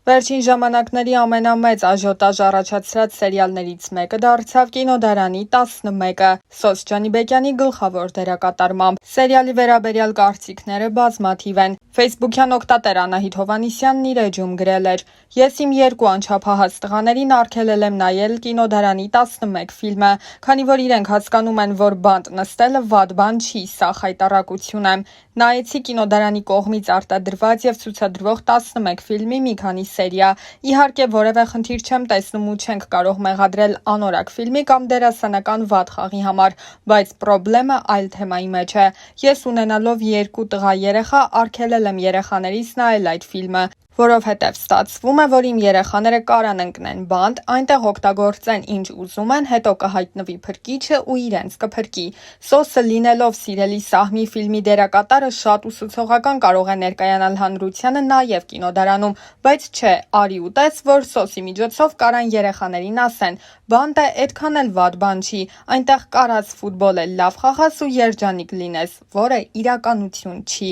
Վերջին ժամանակների ամենամեծ աժիոտաժ առաջացրած սերիալներից մեկը դարձավ կինոդարանի 11-ը Սոս Ջանիբեկյանի գլխավոր դերակատարմամբ։ Սերիալի վերաբերյալ կարծիքները բազմաթիվ են։ Ֆեյսբուքյան օգտատեր Անահիտ Հովհաննիսյանն իր էջում գրել էր. «Ես իմ երկու անչափահաս տղաներին արգելել եմ նայել կինոդարանի 11 ֆիլմը, քանի որ իրենք հասկանում են, որ բանտ նստելը վատ բան չի, սա խայտառակություն է։ Նայեցի կինոդարանի կողմից արտադրված և ցուցադրվող 11 ֆիլմի մի քանի սերիա։ Իհարկե որևէ խնդիր չեմ տեսնում ու չենք կարող մեղադրել անորակ ֆիլմի կամ դերասանական վատ խաղի համար, բայց պրոբլեմը այլ թեմայի մեջ է։ Ես ունենալով երկու տղա երեխա արգելել եմ երեխաներիս նայել այդ ֆիլմը, որովհետև ստացվում է, որ իմ երեխաները կարան ընկնեն բանտ, այնտեղ օգտագործեն ինչ ուզում են, հետո կհայտնվի փրկիչը ու իրենց կփրկի։ Սոսը լինելով սիրելի Սահմի ֆիլմի դերակատարը շատ ուսուցողական կարող է ներկայանալ հանրությանը նաև կինոդարանում, բայց չէ, արի ու տես, որ Սոսի միջոցով կարան երեխաներին ասեն, բանտը էդքան էլ վատ բան չի, այնտեղ կարաս ֆուտբոլ էլ լավ խաղաս ու երջանիկ լինես, որը իրականություն չի»։